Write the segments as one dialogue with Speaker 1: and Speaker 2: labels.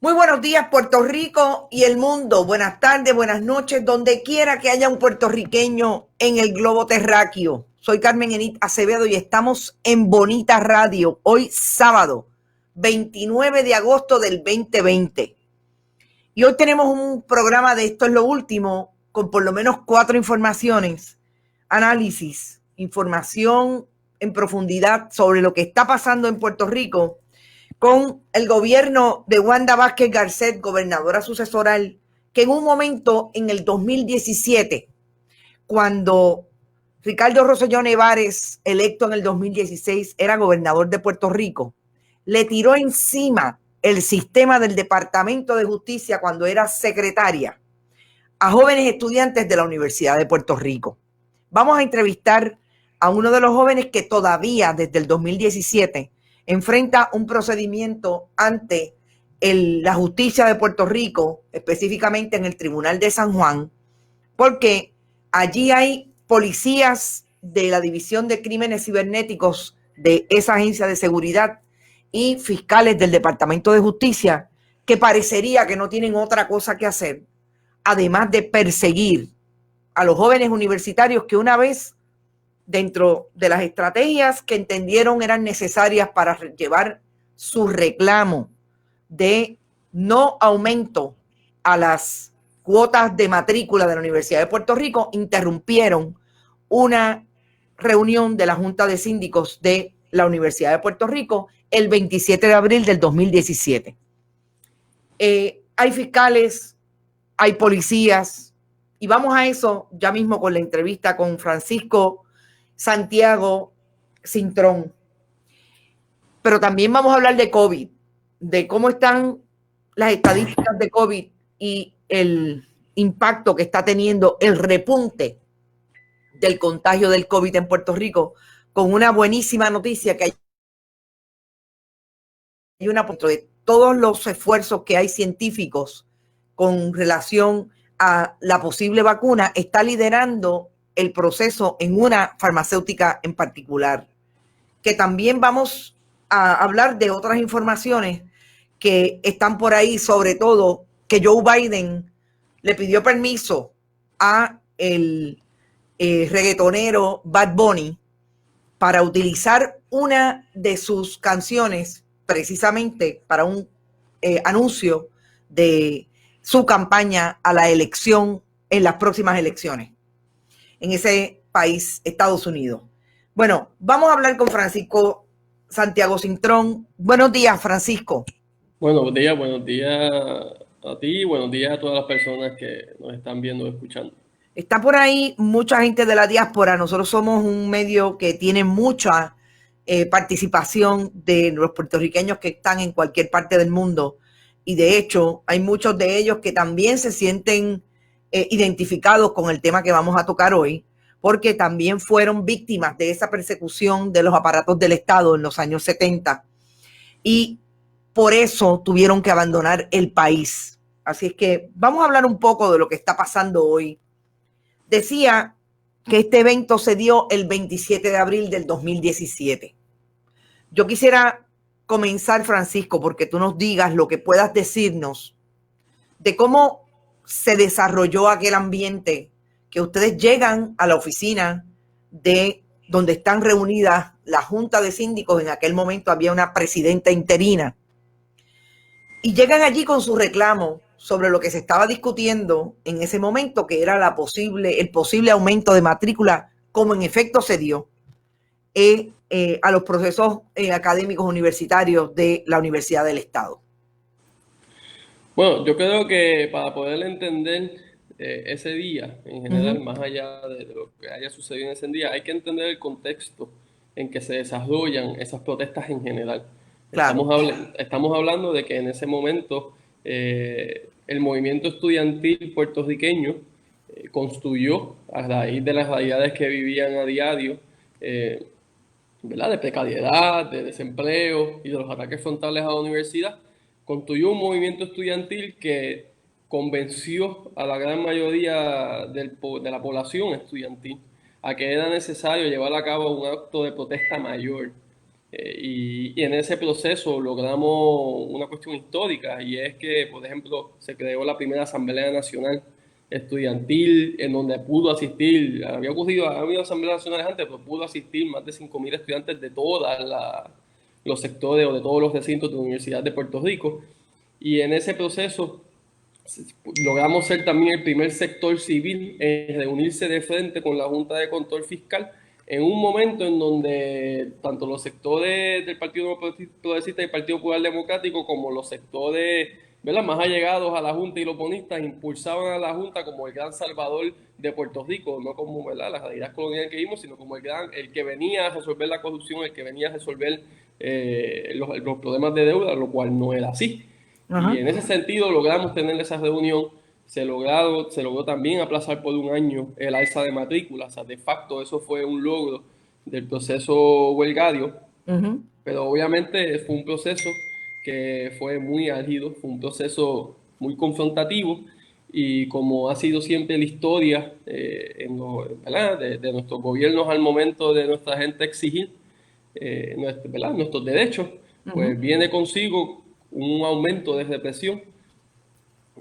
Speaker 1: Muy buenos días, Puerto Rico y el mundo. Buenas tardes, buenas noches, donde quiera que haya un puertorriqueño en el globo terráqueo. Soy Carmen Enit Acevedo y estamos en Bonita Radio, hoy sábado 29 de agosto del 2020. Y hoy tenemos un programa de Esto es lo último, con por lo menos 4 informaciones, análisis, información en profundidad sobre lo que está pasando en Puerto Rico con el gobierno de Wanda Vázquez Garcet, gobernadora sucesoral, que en un momento, en el 2017, cuando Ricardo Rosselló Nevares, electo en el 2016, era gobernador de Puerto Rico, le tiró encima el sistema del Departamento de Justicia cuando era secretaria a jóvenes estudiantes de la Universidad de Puerto Rico. Vamos a entrevistar a uno de los jóvenes que todavía desde el 2017 enfrenta un procedimiento ante la justicia de Puerto Rico, específicamente en el Tribunal de San Juan, porque allí hay policías de la División de Crímenes Cibernéticos de esa agencia de seguridad y fiscales del Departamento de Justicia que parecería que no tienen otra cosa que hacer, además de perseguir a los jóvenes universitarios que una vez dentro de las estrategias que entendieron eran necesarias para llevar su reclamo de no aumento a las cuotas de matrícula de la Universidad de Puerto Rico, interrumpieron una reunión de la Junta de Síndicos de la Universidad de Puerto Rico el 27 de abril del 2017. Hay fiscales, hay policías, y vamos a eso ya mismo con la entrevista con Francisco Santiago Cintrón. Pero también vamos a hablar de COVID, de cómo están las estadísticas de COVID y el impacto que está teniendo el repunte del contagio del COVID en Puerto Rico, con una buenísima noticia que hay una de todos los esfuerzos que hay científicos con relación a la posible vacuna, está liderando el proceso en una farmacéutica en particular. Que también vamos a hablar de otras informaciones que están por ahí, sobre todo que Joe Biden le pidió permiso a el reggaetonero Bad Bunny para utilizar una de sus canciones precisamente para un anuncio de su campaña a la elección en las próximas elecciones en ese país, Estados Unidos. Bueno, vamos a hablar con Francisco Santiago Cintrón. Buenos días, Francisco.
Speaker 2: Buenos días a ti, buenos días a todas las personas que nos están viendo y escuchando.
Speaker 1: Está por ahí mucha gente de la diáspora. Nosotros somos un medio que tiene mucha participación de los puertorriqueños que están en cualquier parte del mundo. Y de hecho, hay muchos de ellos que también se sienten identificados con el tema que vamos a tocar hoy, porque también fueron víctimas de esa persecución de los aparatos del Estado en los años 70 y por eso tuvieron que abandonar el país. Así es que vamos a hablar un poco de lo que está pasando hoy. Decía que este evento se dio el 27 de abril del 2017. Yo quisiera comenzar, Francisco, porque tú nos digas lo que puedas decirnos de cómo se desarrolló aquel ambiente, que ustedes llegan a la oficina de donde están reunidas la Junta de Síndicos. En aquel momento había una presidenta interina, y llegan allí con su reclamo sobre lo que se estaba discutiendo en ese momento, que era el posible aumento de matrícula, como en efecto se dio a los procesos académicos universitarios de la Universidad del Estado.
Speaker 2: Bueno, yo creo que para poder entender ese día en general, más allá de lo que haya sucedido en ese día, hay que entender el contexto en que se desarrollan esas protestas en general.
Speaker 1: Claro.
Speaker 2: Estamos hablando de que en ese momento el movimiento estudiantil puertorriqueño construyó a raíz de las realidades que vivían a diario, ¿verdad? De precariedad, de desempleo y de los ataques frontales a la universidad, construyó un movimiento estudiantil que convenció a la gran mayoría de la población estudiantil a que era necesario llevar a cabo un acto de protesta mayor. Y en ese proceso logramos una cuestión histórica, y es que, por ejemplo, se creó la primera Asamblea Nacional Estudiantil, en donde pudo asistir, ha habido asambleas nacionales antes, pero pudo asistir más de 5.000 estudiantes de todos los sectores o de todos los recintos de la Universidad de Puerto Rico. Y en ese proceso logramos ser también el primer sector civil en reunirse de frente con la Junta de Control Fiscal en un momento en donde tanto los sectores del Partido Progresista y Partido Popular Democrático como los sectores, ¿verdad?, más allegados a la Junta y los bonistas impulsaban a la Junta como el gran salvador de Puerto Rico, no como, ¿verdad?, la realidad colonial que vimos, sino como el que venía a resolver la corrupción, el que venía a resolver los problemas de deuda, lo cual no era así.
Speaker 1: Ajá.
Speaker 2: Y en ese sentido logramos tener esa reunión. Se logró también aplazar por un año el alza de matrícula. O sea, de facto eso fue un logro del proceso huelgario.
Speaker 1: Uh-huh.
Speaker 2: Pero obviamente fue un proceso que fue muy álgido, fue un proceso muy confrontativo, y como ha sido siempre la historia ¿verdad?, de nuestros gobiernos al momento de nuestra gente exigir ¿verdad?, nuestros derechos, pues viene consigo un aumento de represión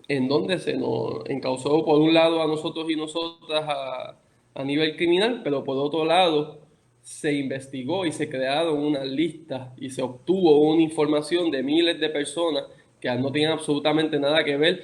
Speaker 2: en donde se nos encausó por un lado a nosotros y nosotras a nivel criminal, pero por otro lado se investigó y se crearon unas listas y se obtuvo una información de miles de personas que no tenían absolutamente nada que ver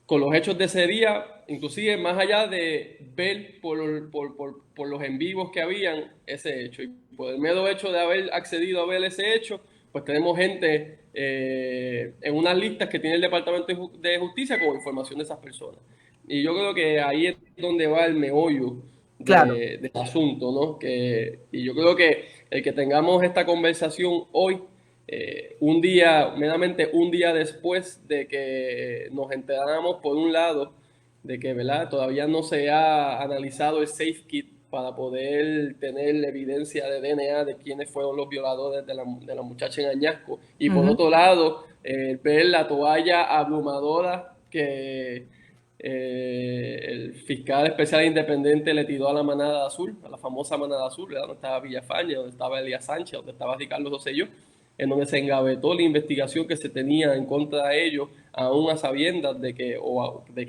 Speaker 2: con los hechos de ese día, inclusive más allá de ver por los en vivos que habían ese hecho. Y por el mero hecho de haber accedido a ver ese hecho, pues tenemos gente en unas listas que tiene el Departamento de Justicia con información de esas personas. Y yo creo que ahí es donde va el meollo
Speaker 1: Claro.
Speaker 2: del asunto, ¿no? Y yo creo que el que tengamos esta conversación hoy, meramente un día después de que nos enteráramos, por un lado, de que, ¿verdad?, todavía no se ha analizado el SafeKit para poder tener la evidencia de DNA de quiénes fueron los violadores de la muchacha en Añasco. Y por otro lado, ver la toalla abrumadora que el fiscal especial independiente le tiró a la manada azul, a la famosa manada azul, ¿verdad?, donde estaba Villafañe, donde estaba Elías Sánchez, donde estaba Ricardo Rosselló, en donde se engavetó la investigación que se tenía en contra de ellos, aún a sabiendas de que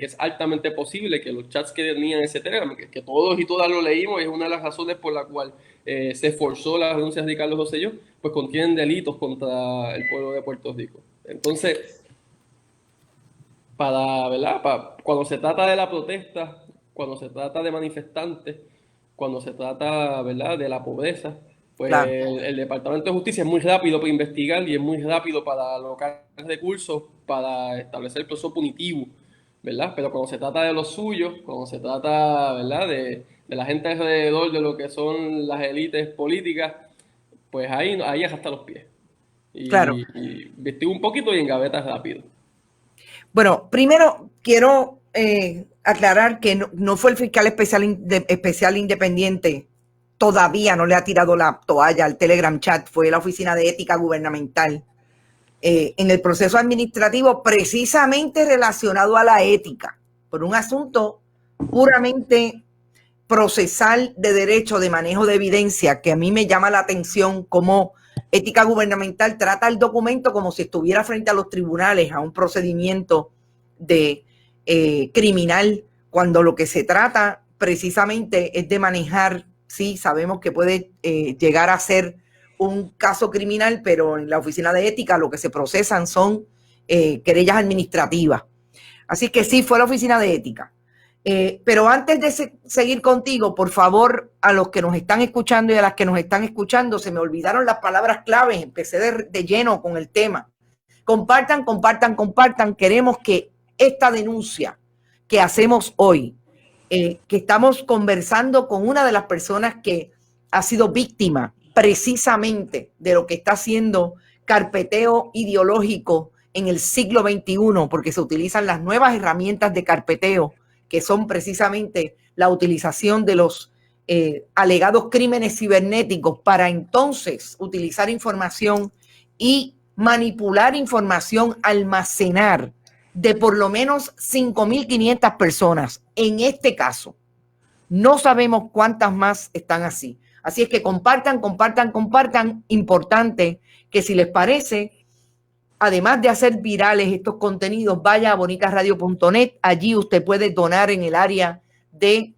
Speaker 2: es altamente posible que los chats que tenían ese Telegram, que todos y todas lo leímos, y es una de las razones por la cual se forzó la renuncia de Ricardo Rosselló, pues contienen delitos contra el pueblo de Puerto Rico. Entonces, ¿verdad?, cuando se trata de la protesta, cuando se trata de manifestantes, cuando se trata, ¿verdad?, de la pobreza, pues
Speaker 1: Claro.
Speaker 2: el Departamento de Justicia es muy rápido para investigar y es muy rápido para alocar recursos para establecer el proceso punitivo, ¿verdad? Pero cuando se trata de los suyos, cuando se trata, ¿verdad?, de la gente alrededor de lo que son las élites políticas, pues ahí es hasta los pies.
Speaker 1: Claro.
Speaker 2: Y investiga un poquito y engaveta rápido.
Speaker 1: Bueno, primero quiero aclarar que no fue el fiscal especial independiente, todavía no le ha tirado la toalla al Telegram chat, fue la Oficina de Ética Gubernamental en el proceso administrativo precisamente relacionado a la ética, por un asunto puramente procesal de derecho de manejo de evidencia, que a mí me llama la atención cómo Ética Gubernamental trata el documento como si estuviera frente a los tribunales a un procedimiento de criminal, cuando lo que se trata precisamente es de manejar, sí, sabemos que puede llegar a ser un caso criminal, pero en la Oficina de Ética lo que se procesan son querellas administrativas. Así que sí, fue la Oficina de Ética. Pero antes de seguir contigo, por favor, a los que nos están escuchando y a las que nos están escuchando, se me olvidaron las palabras claves, empecé de lleno con el tema. Compartan, compartan, compartan. Queremos que esta denuncia que hacemos hoy, que estamos conversando con una de las personas que ha sido víctima precisamente de lo que está haciendo carpeteo ideológico en el siglo XXI, porque se utilizan las nuevas herramientas de carpeteo, que son precisamente la utilización de los alegados crímenes cibernéticos para entonces utilizar información y manipular información, almacenar de por lo menos 5.500 personas. En este caso, no sabemos cuántas más están así. Así es que compartan, compartan, compartan. Importante que si les parece, además de hacer virales estos contenidos, vaya a bonitasradio.net. Allí usted puede donar en el área de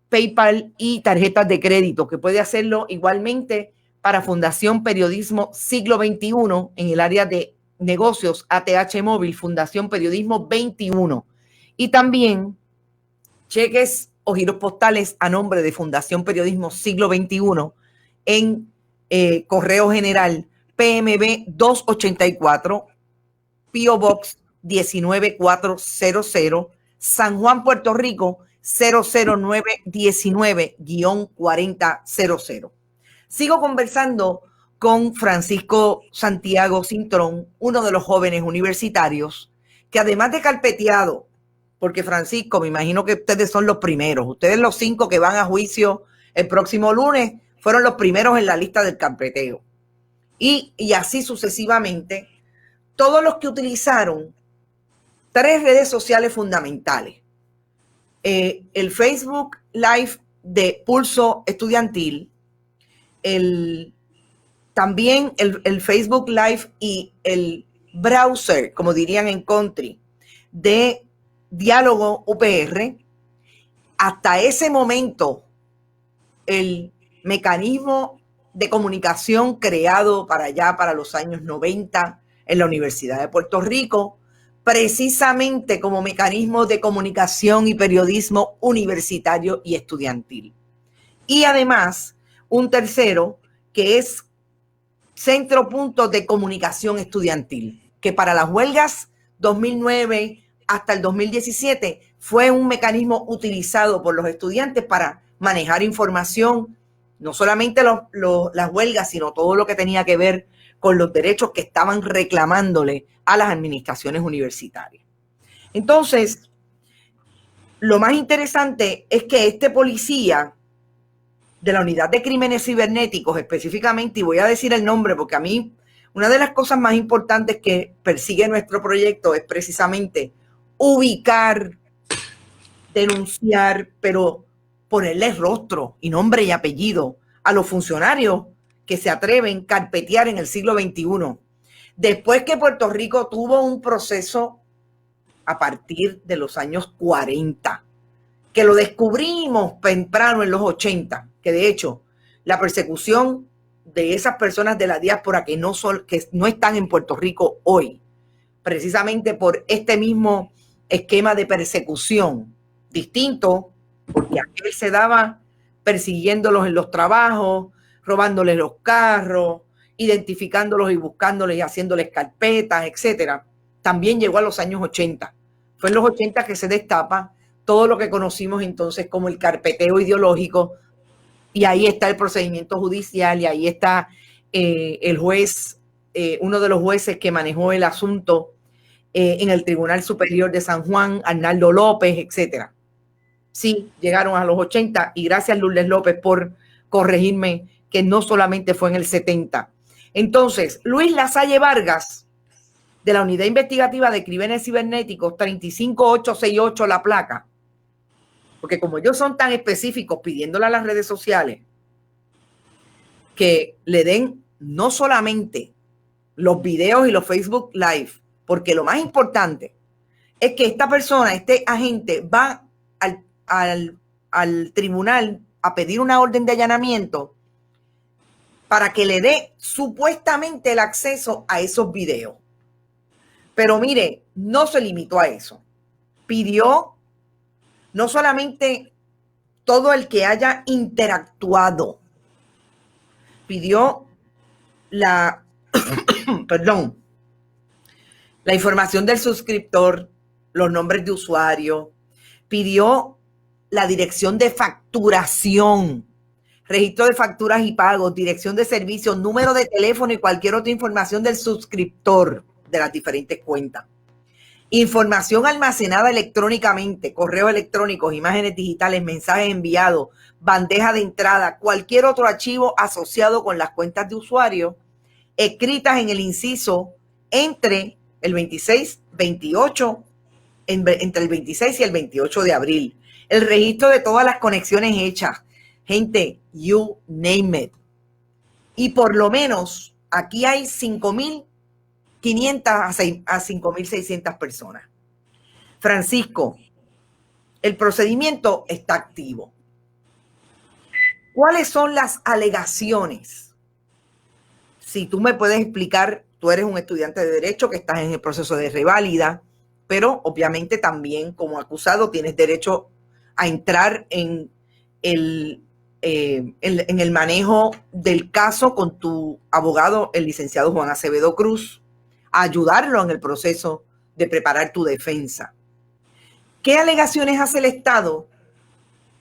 Speaker 1: PayPal y tarjetas de crédito, que puede hacerlo igualmente para Fundación Periodismo Siglo XXI en el área de negocios ATH Móvil, Fundación Periodismo 21. Y también cheques o giros postales a nombre de Fundación Periodismo Siglo XXI en correo general PMB 284, P.O. Box 19400, San Juan, Puerto Rico 00919-4000. Sigo conversando con Francisco Santiago Cintrón, uno de los jóvenes universitarios que, además de carpeteado, porque Francisco, me imagino que ustedes son los primeros, ustedes los 5 que van a juicio el próximo lunes fueron los primeros en la lista del carpeteo, y así sucesivamente, todos los que utilizaron 3 redes sociales fundamentales: el Facebook Live de Pulso Estudiantil, también el Facebook Live y el browser, como dirían en country, de Diálogo UPR. Hasta ese momento, el mecanismo de comunicación creado para los años 90 en la Universidad de Puerto Rico, precisamente como mecanismo de comunicación y periodismo universitario y estudiantil. Y además, un tercero que es Centro Punto de Comunicación Estudiantil, que para las huelgas 2009 hasta el 2017 fue un mecanismo utilizado por los estudiantes para manejar información, no solamente las huelgas, sino todo lo que tenía que ver con los derechos que estaban reclamándole a las administraciones universitarias. Entonces, lo más interesante es que este policía de la Unidad de Crímenes Cibernéticos específicamente, y voy a decir el nombre porque a mí una de las cosas más importantes que persigue nuestro proyecto es precisamente ubicar, denunciar, pero ponerle rostro y nombre y apellido a los funcionarios que se atreven a carpetear en el siglo XXI. Después que Puerto Rico tuvo un proceso a partir de los años 40, que lo descubrimos temprano en los 80, que de hecho la persecución de esas personas de la diáspora que no están en Puerto Rico hoy, precisamente por este mismo esquema de persecución, distinto, porque aquel se daba persiguiéndolos en los trabajos, robándoles los carros, identificándolos y buscándoles y haciéndoles carpetas, etcétera. También llegó a los años 80. Fue en los 80 que se destapa todo lo que conocimos entonces como el carpeteo ideológico, y ahí está el procedimiento judicial, y ahí está el juez, uno de los jueces que manejó el asunto en el Tribunal Superior de San Juan, Arnaldo López, etcétera. Sí, llegaron a los 80, y gracias Lourdes López por corregirme que no solamente fue en el 70. Entonces, Luis Lasalle Vargas, de la Unidad Investigativa de Crímenes Cibernéticos, 35868 la placa, porque como ellos son tan específicos pidiéndole a las redes sociales que le den no solamente los videos y los Facebook Live, porque lo más importante es que esta persona, este agente, va al tribunal a pedir una orden de allanamiento para que le dé supuestamente el acceso a esos videos. Pero mire, no se limitó a eso. Pidió no solamente todo el que haya interactuado, pidió la información del suscriptor, los nombres de usuario, pidió la dirección de facturación, registro de facturas y pagos, dirección de servicios, número de teléfono y cualquier otra información del suscriptor de las diferentes cuentas. Información almacenada electrónicamente, correos electrónicos, imágenes digitales, mensajes enviados, bandeja de entrada, cualquier otro archivo asociado con las cuentas de usuario, escritas en el inciso entre el 26 y el 28 de abril. El registro de todas las conexiones hechas, gente, you name it. Y por lo menos aquí hay 5.500 a 5.600 personas. Francisco, el procedimiento está activo. ¿Cuáles son las alegaciones? Si tú me puedes explicar, tú eres un estudiante de Derecho que estás en el proceso de reválida, pero obviamente también como acusado tienes derecho a entrar en el manejo del caso con tu abogado, el licenciado Juan Acevedo Cruz, a ayudarlo en el proceso de preparar tu defensa. ¿Qué alegaciones hace el Estado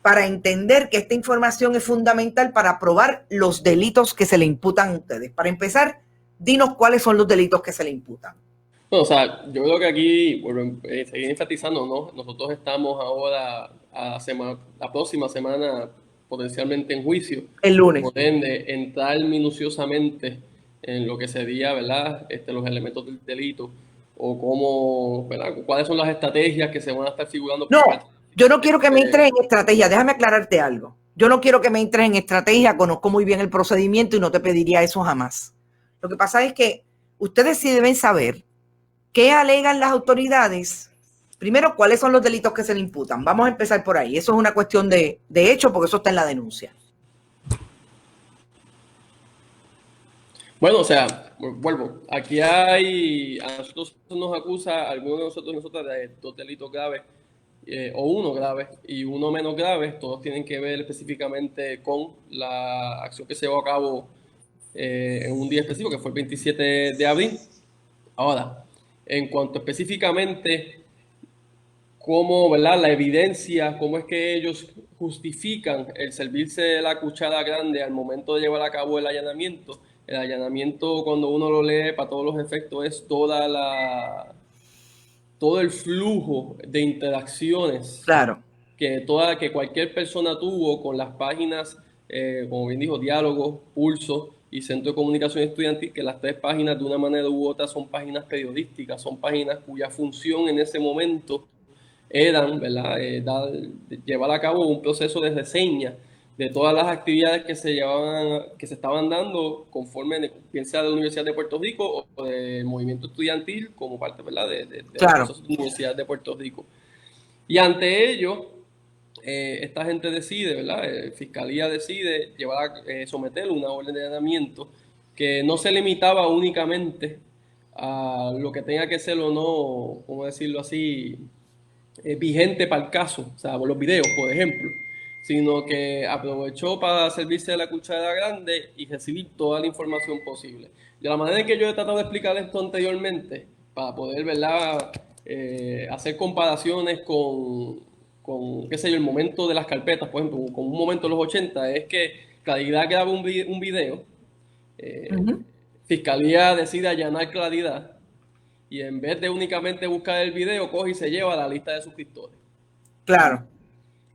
Speaker 1: para entender que esta información es fundamental para probar los delitos que se le imputan a ustedes? Para empezar, dinos cuáles son los delitos que se le imputan.
Speaker 2: No, o sea, yo creo que aquí, bueno, seguir enfatizando, ¿no? Nosotros estamos ahora la próxima semana potencialmente en juicio.
Speaker 1: El lunes.
Speaker 2: Por ende, entrar minuciosamente en lo que sería, ¿verdad? Los elementos del delito o cómo, ¿verdad? Cuáles son las estrategias que se van a estar figurando.
Speaker 1: No, yo no quiero que me entres en estrategia. Déjame aclararte algo. Yo no quiero que me entres en estrategia. Conozco muy bien el procedimiento y no te pediría eso jamás. Lo que pasa es que ustedes sí deben saber qué alegan las autoridades. Primero, cuáles son los delitos que se le imputan. Vamos a empezar por ahí. Eso es una cuestión de hecho porque eso está en la denuncia.
Speaker 2: Bueno, o sea, vuelvo. Aquí a nosotros nos acusa, algunos de nosotros y nosotras, de 2 delitos graves, o uno grave y uno menos grave. Todos tienen que ver específicamente con la acción que se llevó a cabo en un día específico, que fue el 27 de abril. Ahora, en cuanto específicamente cómo, ¿verdad? La evidencia, cómo es que ellos justifican el servirse de la cuchara grande al momento de llevar a cabo el allanamiento. El allanamiento, cuando uno lo lee, para todos los efectos, es todo el flujo de interacciones,
Speaker 1: claro,
Speaker 2: que cualquier persona tuvo con las páginas, como bien dijo, Diálogo, Pulso y Centro de Comunicación Estudiantil, que las 3 páginas de una manera u otra son páginas periodísticas, son páginas cuya función en ese momento eran, ¿verdad? Llevar a cabo un proceso de reseña de todas las actividades que se estaban dando conforme, bien sea de la Universidad de Puerto Rico o del movimiento estudiantil como parte, ¿verdad? de
Speaker 1: claro.
Speaker 2: la Universidad de Puerto Rico. Y ante ello, esta gente decide, ¿verdad? Fiscalía decide someter una orden de allanamiento que no se limitaba únicamente a lo que tenga que ser o no, ¿cómo decirlo así?, vigente para el caso, o sea, por los videos, por ejemplo, sino que aprovechó para servirse de la cuchara grande y recibir toda la información posible. De la manera en que yo he tratado de explicar esto anteriormente, para poder, ¿verdad?, hacer comparaciones con, qué sé yo, el momento de las carpetas, por ejemplo, con un momento de los 80, es que Claridad graba un video, Fiscalía decide allanar Claridad, y en vez de únicamente buscar el video, coge y se lleva a la lista de suscriptores.
Speaker 1: Claro.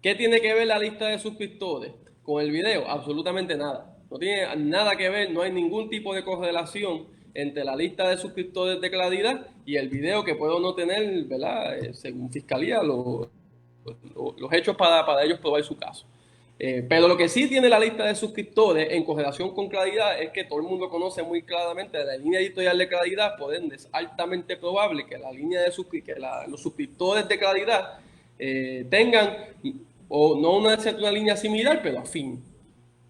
Speaker 2: ¿Qué tiene que ver la lista de suscriptores con el video? Absolutamente nada. No tiene nada que ver, no hay ningún tipo de correlación entre la lista de suscriptores de Claridad y el video que puedo no tener, ¿verdad? Según Fiscalía, los hechos para ellos probar su caso. Pero lo que sí tiene la lista de suscriptores en correlación con Claridad es que todo el mundo conoce muy claramente la línea editorial de Claridad, por ende es altamente probable que la línea de los suscriptores de Claridad tengan o no una línea similar, pero afín.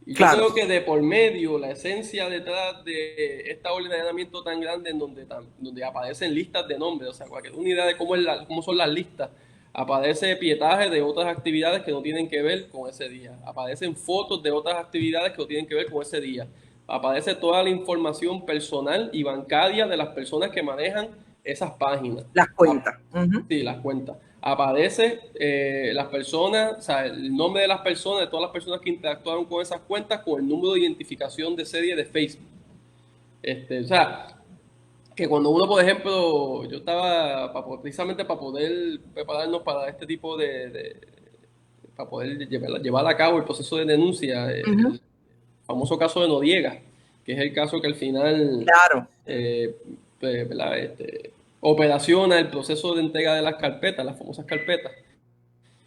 Speaker 2: Y claro, yo creo que de por medio, la esencia detrás de esta orden de allanamiento tan grande en donde aparecen listas de nombres, o sea, cualquier unidad de cómo son las listas, aparece pietaje de otras actividades que no tienen que ver con ese día, aparecen fotos de otras actividades que no tienen que ver con ese día, aparece toda la información personal y bancaria de las personas que manejan esas páginas.
Speaker 1: Las cuentas.
Speaker 2: Sí, las cuentas. Aparece las personas, o sea, el nombre de las personas, de todas las personas que interactuaron con esas cuentas, con el número de identificación de serie de Facebook. O sea, que cuando uno, por ejemplo, yo estaba precisamente para poder prepararnos para este tipo para poder llevar a cabo el proceso de denuncia, el famoso caso de Noriega, que es el caso que al final,
Speaker 1: claro,
Speaker 2: operaciona el proceso de entrega de las carpetas, las famosas carpetas.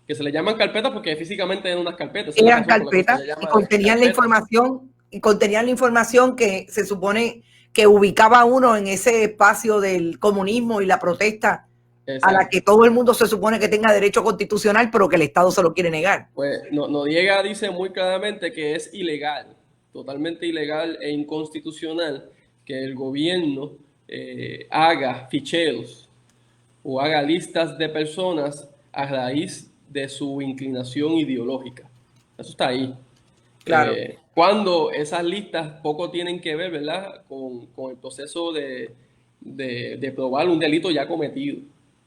Speaker 2: que se le llaman carpetas porque físicamente eran unas carpetas.
Speaker 1: Eran carpetas y contenían la información que se supone que ubicaba uno en ese espacio del comunismo y la protesta. Exacto. A la que todo el mundo se supone que tenga derecho constitucional, pero que el Estado se lo quiere negar.
Speaker 2: Pues Noriega dice muy claramente que es ilegal, totalmente ilegal e inconstitucional que el gobierno haga ficheros o haga listas de personas a raíz de su inclinación ideológica. Eso está ahí.
Speaker 1: Claro.
Speaker 2: Cuando esas listas poco tienen que ver, ¿verdad?, con el proceso de probar un delito ya cometido.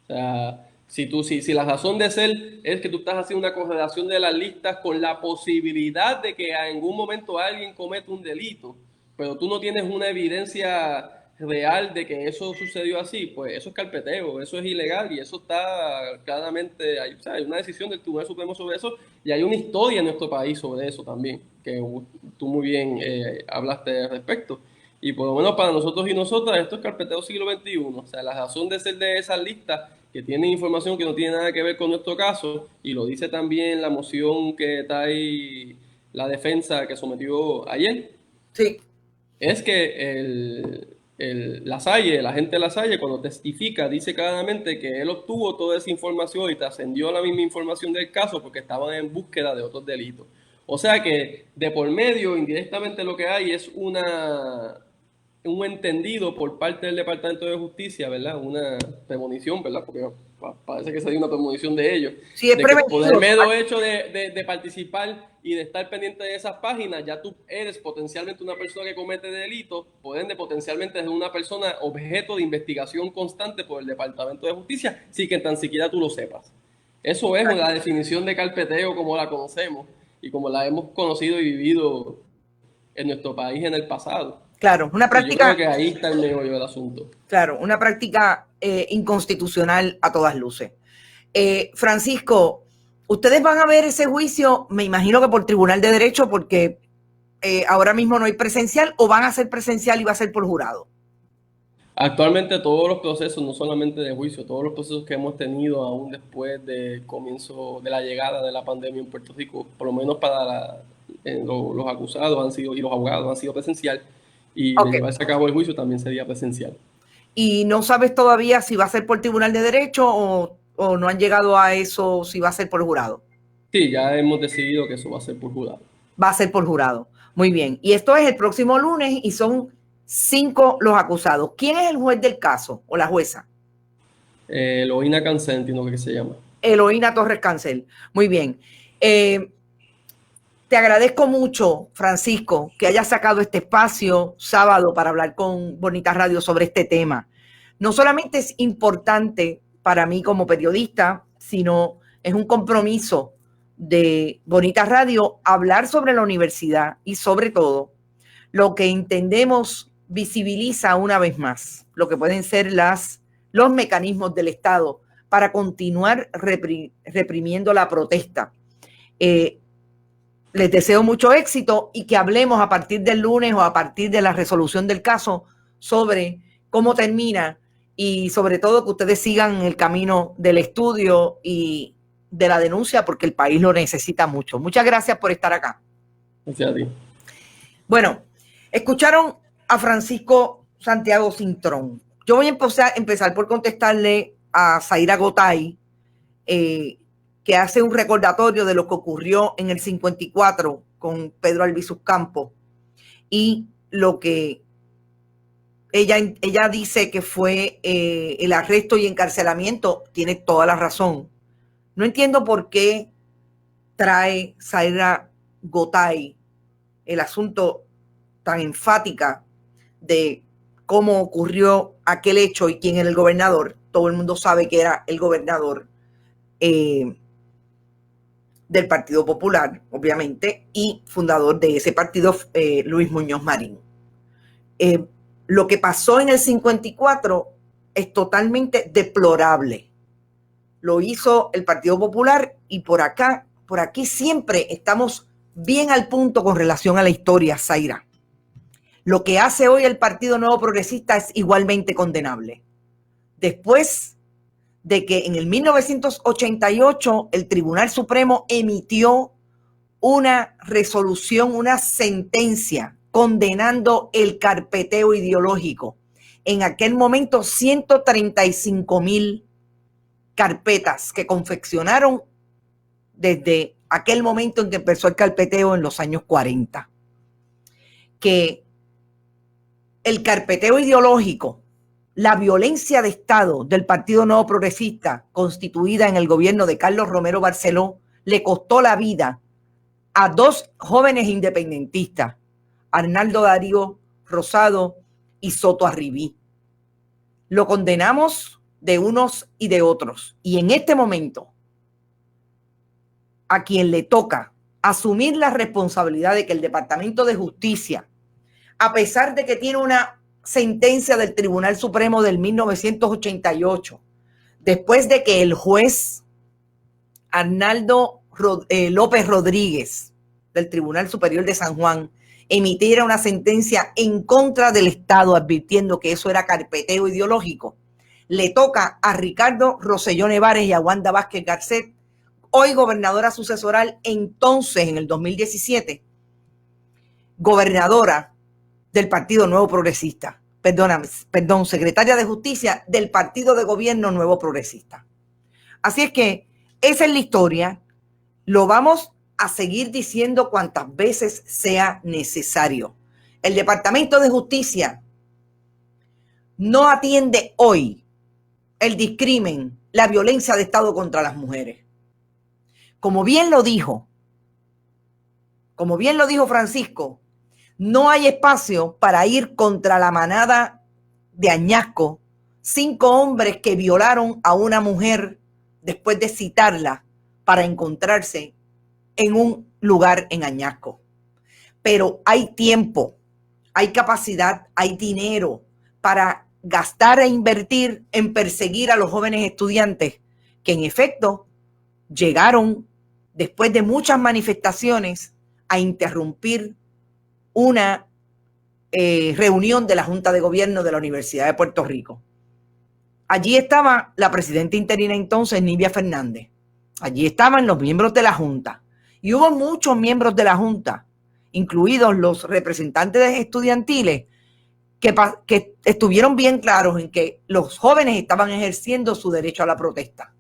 Speaker 2: O sea, si la razón de ser es que tú estás haciendo una correlación de las listas con la posibilidad de que en algún momento alguien cometa un delito, pero tú no tienes una evidencia real de que eso sucedió así, pues eso es carpeteo, eso es ilegal y eso está claramente, hay una decisión del Tribunal Supremo sobre eso y hay una historia en nuestro país sobre eso también, que tú muy bien hablaste al respecto. Y por lo menos para nosotros y nosotras, esto es carpeteo siglo XXI. O sea, la razón de ser de esas listas que tienen información que no tiene nada que ver con nuestro caso, y lo dice también la moción que está ahí, la defensa que sometió ayer,
Speaker 1: sí,
Speaker 2: es que el agente Lasalle, cuando testifica, dice claramente que él obtuvo toda esa información y trascendió la misma información del caso porque estaban en búsqueda de otros delitos. O sea que de por medio, indirectamente lo que hay es un entendido por parte del Departamento de Justicia, ¿verdad? Una premonición, ¿verdad? Porque parece que sería una premonición de ellos.
Speaker 1: Sí, es
Speaker 2: de que por el mero hecho de participar y de estar pendiente de esas páginas, ya tú eres potencialmente una persona que comete delitos, por ende potencialmente eres una persona objeto de investigación constante por el Departamento de Justicia, sin que tan siquiera tú lo sepas. Eso es la definición de carpeteo como la conocemos y como la hemos conocido y vivido en nuestro país en el pasado.
Speaker 1: Claro, una práctica.
Speaker 2: Yo creo que ahí está el meollo del asunto.
Speaker 1: Claro, una práctica inconstitucional a todas luces. Francisco, ustedes van a ver ese juicio, me imagino que por Tribunal de Derecho, porque ahora mismo no hay presencial, o van a ser presencial y va a ser por jurado.
Speaker 2: Actualmente todos los procesos, no solamente de juicio, todos los procesos que hemos tenido aún después del comienzo de la llegada de la pandemia en Puerto Rico, por lo menos para los acusados han sido y los abogados han sido presencial, y de llevarse a cabo el juicio también sería presencial.
Speaker 1: ¿Y no sabes todavía si va a ser por Tribunal de Derecho o no han llegado a eso, si va a ser por jurado?
Speaker 2: Sí, ya hemos decidido que eso va a ser por jurado.
Speaker 1: Va a ser por jurado. Muy bien. Y esto es el próximo lunes y son 5 los acusados. ¿Quién es el juez del caso o la jueza?
Speaker 2: Eloína Cancel, entiendo que se llama.
Speaker 1: Eloína Torres Cancel. Muy bien. Te agradezco mucho, Francisco, que hayas sacado este espacio sábado para hablar con Bonita Radio sobre este tema. No solamente es importante para mí como periodista, sino es un compromiso de Bonita Radio hablar sobre la universidad y sobre todo lo que entendemos visibiliza una vez más lo que pueden ser los mecanismos del Estado para continuar reprimiendo la protesta. Les deseo mucho éxito y que hablemos a partir del lunes o a partir de la resolución del caso sobre cómo termina y sobre todo que ustedes sigan el camino del estudio y de la denuncia porque el país lo necesita mucho. Muchas gracias por estar acá.
Speaker 2: Gracias a ti.
Speaker 1: Bueno, escucharon a Francisco Santiago Cintrón. Yo voy a empezar por contestarle a Zaira Gotay, que hace un recordatorio de lo que ocurrió en el 54 con Pedro Albizu Campos y lo que ella dice que fue el arresto y encarcelamiento. Tiene toda la razón. No entiendo por qué trae Zaira Gotay el asunto tan enfática de cómo ocurrió aquel hecho y quién era el gobernador. Todo el mundo sabe que era el gobernador del Partido Popular, obviamente, y fundador de ese partido, Luis Muñoz Marín. Lo que pasó en el 54 es totalmente deplorable. Lo hizo el Partido Popular y por aquí siempre estamos bien al punto con relación a la historia, Zaira. Lo que hace hoy el Partido Nuevo Progresista es igualmente condenable. Después de que en el 1988 el Tribunal Supremo emitió una resolución, una sentencia condenando el carpeteo ideológico. En aquel momento, 135,000 carpetas que confeccionaron desde aquel momento en que empezó el carpeteo en los años 40. Que el carpeteo ideológico, la violencia de Estado del Partido Nuevo Progresista, constituida en el gobierno de Carlos Romero Barceló, le costó la vida a dos jóvenes independentistas, Arnaldo Darío Rosado y Soto Arribí. Lo condenamos de unos y de otros. Y en este momento, a quien le toca asumir la responsabilidad de que el Departamento de Justicia, a pesar de que tiene una sentencia del Tribunal Supremo del 1988, después de que el juez Arnaldo López Rodríguez del Tribunal Superior de San Juan emitiera una sentencia en contra del Estado advirtiendo que eso era carpeteo ideológico, le toca a Ricardo Rosselló Nevares y a Wanda Vázquez Garcet, hoy gobernadora sucesoral, entonces en el 2017, gobernadora del Partido Nuevo Progresista, secretaria de Justicia del Partido de Gobierno Nuevo Progresista. Así es que esa es la historia, lo vamos a seguir diciendo cuantas veces sea necesario. El Departamento de Justicia no atiende hoy el discrimen, la violencia de Estado contra las mujeres. Como bien lo dijo Francisco, no hay espacio para ir contra la manada de Añasco, 5 hombres que violaron a una mujer después de citarla para encontrarse en un lugar en Añasco. Pero hay tiempo, hay capacidad, hay dinero para gastar e invertir en perseguir a los jóvenes estudiantes que en efecto llegaron después de muchas manifestaciones a interrumpir una reunión de la Junta de Gobierno de la Universidad de Puerto Rico. Allí estaba la presidenta interina entonces, Nibia Fernández. Allí estaban los miembros de la Junta. Y hubo muchos miembros de la Junta, incluidos los representantes estudiantiles, que estuvieron bien claros en que los jóvenes estaban ejerciendo su derecho a la protesta.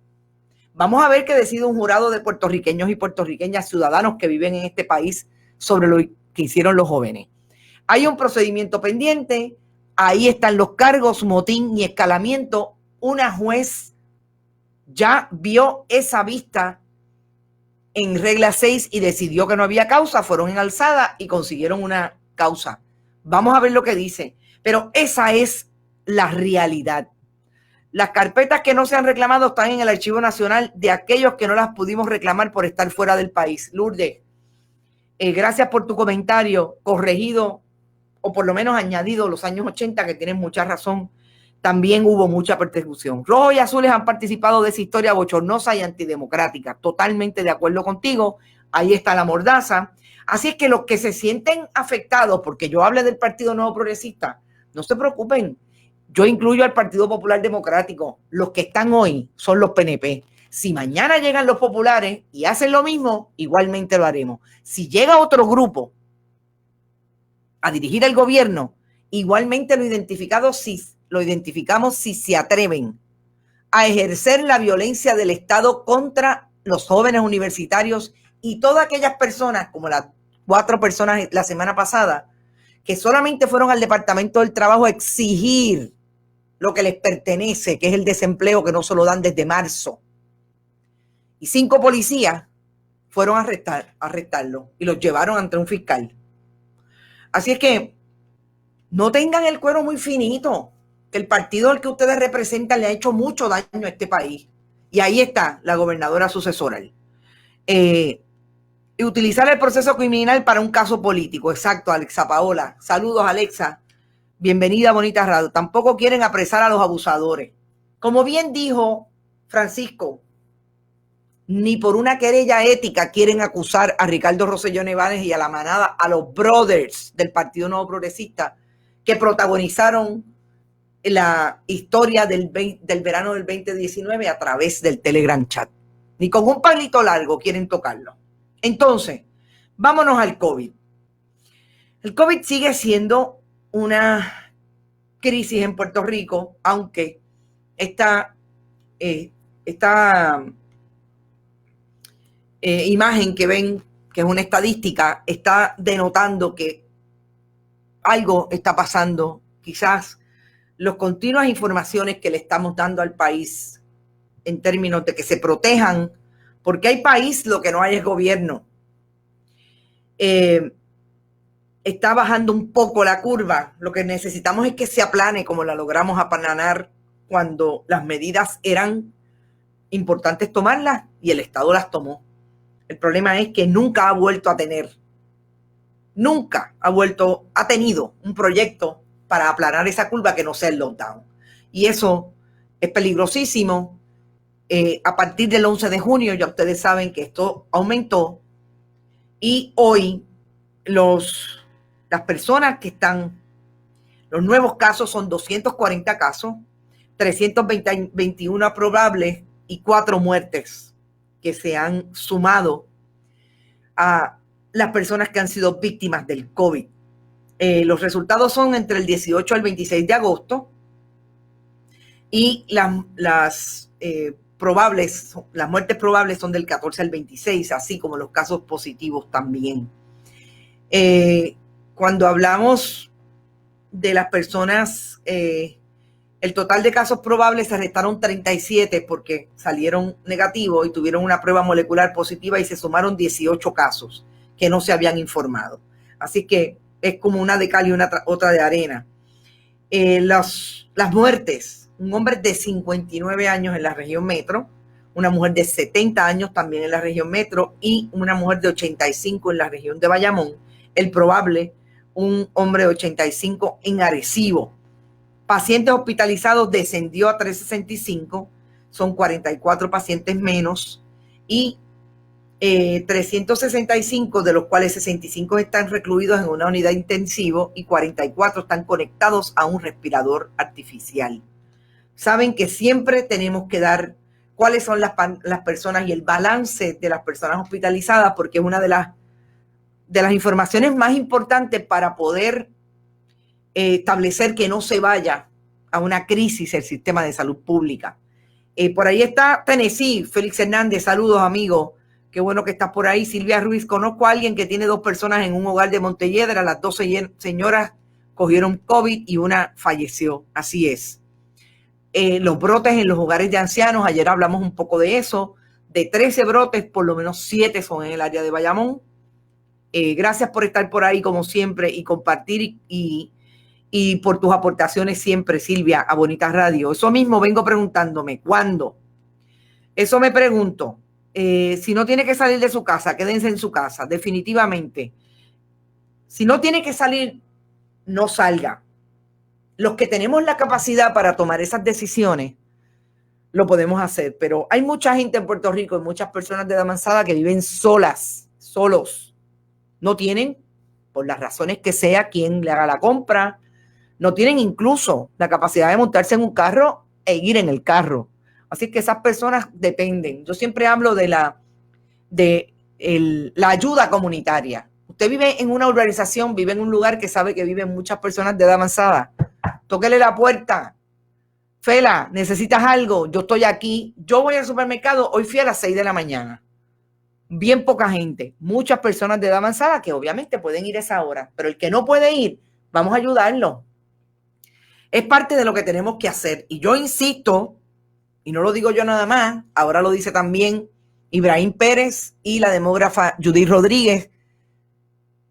Speaker 1: Vamos a ver qué decide un jurado de puertorriqueños y puertorriqueñas, ciudadanos que viven en este país, sobre lo que hicieron los jóvenes. Hay un procedimiento pendiente, ahí están los cargos, motín y escalamiento. Una juez ya vio esa vista en regla 6 y decidió que no había causa, fueron en alzada y consiguieron una causa. Vamos a ver lo que dice, pero esa es la realidad. Las carpetas que no se han reclamado están en el Archivo Nacional de aquellos que no las pudimos reclamar por estar fuera del país. Lourdes, gracias por tu comentario, corregido o por lo menos añadido los años 80, que tienen mucha razón. También hubo mucha persecución. Rojos y azules han participado de esa historia bochornosa y antidemocrática. Totalmente de acuerdo contigo. Ahí está la mordaza. Así es que los que se sienten afectados, porque yo hablé del Partido Nuevo Progresista, no se preocupen. Yo incluyo al Partido Popular Democrático. Los que están hoy son los PNP. Si mañana llegan los populares y hacen lo mismo, igualmente lo haremos. Si llega otro grupo a dirigir el gobierno, igualmente lo identificamos si se atreven a ejercer la violencia del Estado contra los jóvenes universitarios y todas aquellas personas, como las 4 personas la semana pasada, que solamente fueron al Departamento del Trabajo a exigir lo que les pertenece, que es el desempleo que no se lo dan desde marzo. Y 5 policías fueron a arrestarlo y los llevaron ante un fiscal. Así es que no tengan el cuero muy finito, que el partido al que ustedes representan le ha hecho mucho daño a este país. Y ahí está la gobernadora sucesoral. Y utilizar el proceso criminal para un caso político. Exacto, Alexa Paola. Saludos, Alexa. Bienvenida a Bonita Radio. Tampoco quieren apresar a los abusadores. Como bien dijo Francisco, ni por una querella ética quieren acusar a Ricardo Rosselló Nevares y a la manada, a los brothers del Partido Nuevo Progresista, que protagonizaron la historia del verano del 2019 a través del Telegram chat. Ni con un palito largo quieren tocarlo. Entonces, vámonos al COVID. El COVID sigue siendo una crisis en Puerto Rico, aunque esta imagen que ven, que es una estadística, está denotando que algo está pasando. Quizás las continuas informaciones que le estamos dando al país en términos de que se protejan, porque hay país, lo que no hay es gobierno. Está bajando un poco la curva. Lo que necesitamos es que se aplane como la logramos aplanar cuando las medidas eran importantes tomarlas y el Estado las tomó. El problema es que nunca ha vuelto a tenido un proyecto para aplanar esa curva que no sea el lockdown. Y eso es peligrosísimo. A partir del 11 de junio ya ustedes saben que esto aumentó y hoy las personas que están, los nuevos casos son 240 casos, 321 probables y 4 muertes que se han sumado a las personas que han sido víctimas del COVID. Los resultados son entre el 18 al 26 de agosto y las muertes probables son del 14 al 26, así como los casos positivos también. Cuando hablamos de las personas, el total de casos probables se restaron 37 porque salieron negativos y tuvieron una prueba molecular positiva y se sumaron 18 casos que no se habían informado. Así que es como una de cal y otra de arena. Las muertes, un hombre de 59 años en la región metro, una mujer de 70 años también en la región metro y una mujer de 85 en la región de Bayamón. El probable, un hombre de 85 en Arecibo. Pacientes hospitalizados descendió a 365, son 44 pacientes menos y 365, de los cuales 65 están recluidos en una unidad intensivo y 44 están conectados a un respirador artificial. Saben que siempre tenemos que dar cuáles son las personas y el balance de las personas hospitalizadas, porque es una de las informaciones más importantes para poder establecer que no se vaya a una crisis el sistema de salud pública. Por ahí está Tennessee, Félix Hernández, saludos amigo, qué bueno que estás por ahí. Silvia Ruiz, conozco a alguien que tiene 2 personas en un hogar de Montelledra, las 2 señoras cogieron COVID y una falleció, así es. Los brotes en los hogares de ancianos, ayer hablamos un poco de eso, de 13 brotes, por lo menos 7 son en el área de Bayamón. Gracias por estar por ahí como siempre y compartir y por tus aportaciones siempre, Silvia, a Bonita Radio. Eso mismo vengo preguntándome, ¿cuándo? Eso me pregunto. Si no tiene que salir de su casa, quédense en su casa, definitivamente. Si no tiene que salir, no salga. Los que tenemos la capacidad para tomar esas decisiones, lo podemos hacer. Pero hay mucha gente en Puerto Rico y muchas personas de edad avanzada que viven solos. No tienen, por las razones que sea, quien le haga la compra. No tienen incluso la capacidad de montarse en un carro e ir en el carro. Así que esas personas dependen. Yo siempre hablo de la ayuda comunitaria. Usted vive en una urbanización, vive en un lugar que sabe que viven muchas personas de edad avanzada. Tóquele la puerta. Fela, ¿necesitas algo? Yo estoy aquí. Yo voy al supermercado. Hoy fui a las 6 de la mañana. Bien poca gente. Muchas personas de edad avanzada que obviamente pueden ir a esa hora. Pero el que no puede ir, vamos a ayudarlo. Es parte de lo que tenemos que hacer. Y yo insisto, y no lo digo yo nada más, ahora lo dice también Ibrahim Pérez y la demógrafa Judith Rodríguez.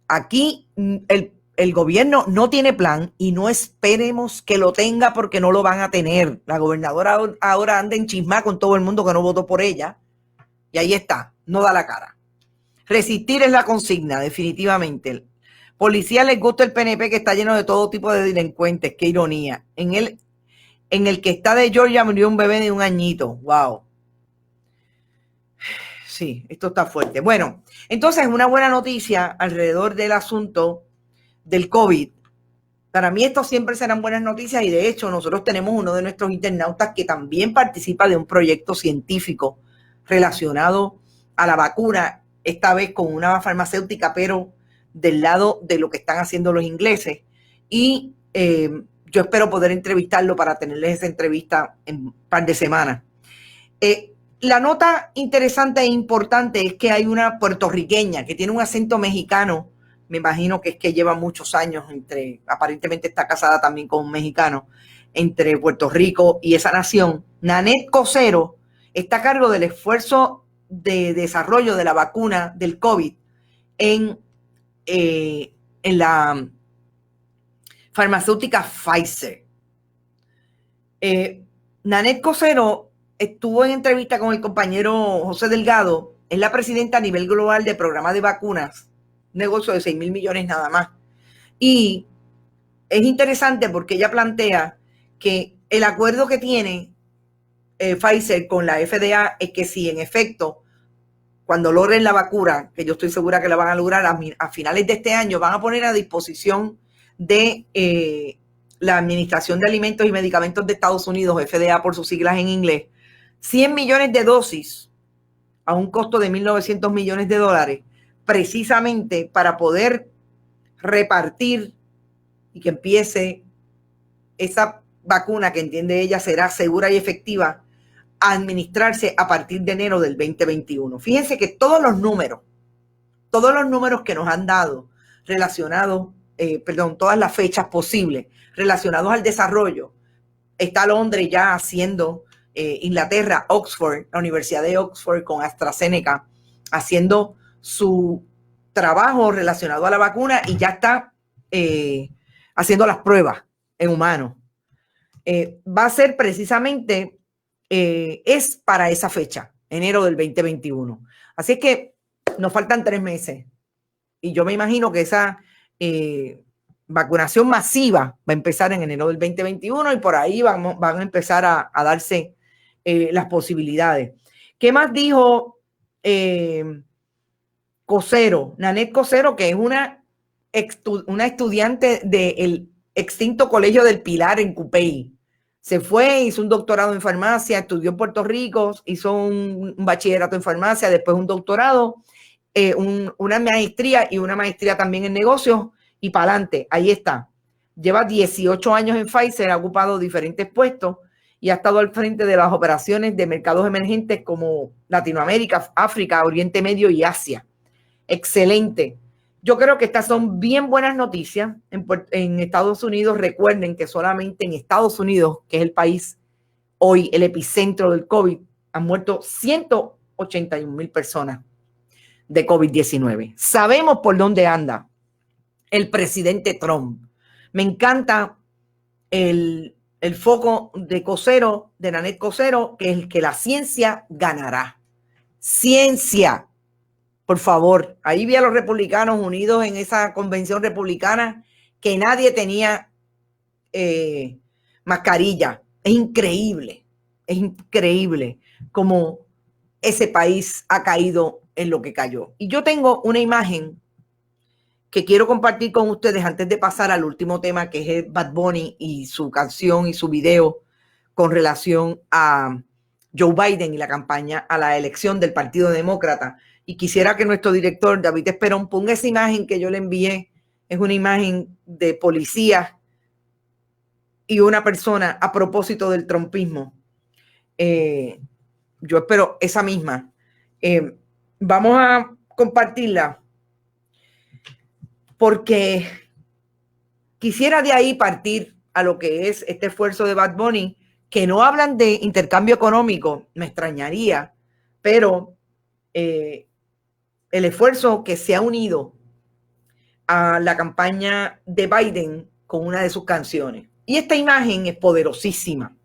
Speaker 1: Aquí el gobierno no tiene plan y no esperemos que lo tenga porque no lo van a tener. La gobernadora ahora anda en chisma con todo el mundo que no votó por ella. Y ahí está, no da la cara. Resistir es la consigna, definitivamente. Policía les gusta el PNP que está lleno de todo tipo de delincuentes. Qué ironía. En el que está de Georgia murió un bebé de 1 añito. Wow. Sí, esto está fuerte. Bueno, entonces una buena noticia alrededor del asunto del COVID Para mí esto siempre serán buenas noticias y de hecho nosotros tenemos uno de nuestros internautas que también participa de un proyecto científico relacionado a la vacuna, esta vez con una farmacéutica, pero del lado de lo que están haciendo los ingleses. Y yo espero poder entrevistarlo para tenerles esa entrevista en un par de semanas. La nota interesante e importante es que hay una puertorriqueña que tiene un acento mexicano. Me imagino que es que lleva muchos años aparentemente está casada también con un mexicano, entre Puerto Rico y esa nación. Nanette Cosero está a cargo del esfuerzo de desarrollo de la vacuna del COVID en la farmacéutica Pfizer. Nanette Cosero estuvo en entrevista con el compañero José Delgado, es la presidenta a nivel global del programa de vacunas, negocio de 6,000 millones nada más. Y es interesante porque ella plantea que el acuerdo que tiene Pfizer con la FDA es que si en efecto, cuando logren la vacuna, que yo estoy segura que la van a lograr a finales de este año, van a poner a disposición de la Administración de Alimentos y Medicamentos de Estados Unidos, FDA por sus siglas en inglés, 100 millones de dosis a un costo de 1.900 millones de dólares, precisamente para poder repartir y que empiece esa vacuna que entiende ella será segura y efectiva a administrarse a partir de enero del 2021. Fíjense que todos los números que nos han dado relacionados, todas las fechas posibles relacionados al desarrollo, está Londres ya haciendo, Inglaterra, Oxford, la Universidad de Oxford con AstraZeneca, haciendo su trabajo relacionado a la vacuna y ya está haciendo las pruebas en humanos. Va a ser precisamente, es para esa fecha, enero del 2021. Así es que nos faltan 3 meses y yo me imagino que esa vacunación masiva va a empezar en enero del 2021 y por ahí van a empezar a darse las posibilidades. ¿Qué más dijo Cosero? Nanette Cosero, que es una estudiante del extinto Colegio del Pilar en Cupey. Se fue, hizo un doctorado en farmacia, estudió en Puerto Rico, hizo un bachillerato en farmacia, después un doctorado, una maestría y una maestría también en negocios y para adelante, ahí está. Lleva 18 años en Pfizer, ha ocupado diferentes puestos y ha estado al frente de las operaciones de mercados emergentes como Latinoamérica, África, Oriente Medio y Asia. Excelente. Yo creo que estas son bien buenas noticias en Estados Unidos. Recuerden que solamente en Estados Unidos, que es el país hoy, el epicentro del COVID, han muerto 181,000 personas de COVID-19. Sabemos por dónde anda el presidente Trump. Me encanta el foco de Cosero, de Nanette Cosero, que es que la ciencia ganará. Ciencia. Por favor, ahí vi a los republicanos unidos en esa convención republicana que nadie tenía mascarilla. Es increíble cómo ese país ha caído en lo que cayó. Y yo tengo una imagen que quiero compartir con ustedes antes de pasar al último tema, que es Bad Bunny y su canción y su video con relación a Joe Biden y la campaña a la elección del Partido Demócrata. Y quisiera que nuestro director, David Esperón, ponga esa imagen que yo le envié. Es una imagen de policías y una persona a propósito del trumpismo. Yo espero esa misma. Vamos a compartirla porque quisiera de ahí partir a lo que es este esfuerzo de Bad Bunny, que no hablan de intercambio económico, me extrañaría, pero el esfuerzo que se ha unido a la campaña de Biden con una de sus canciones. Y esta imagen es poderosísima.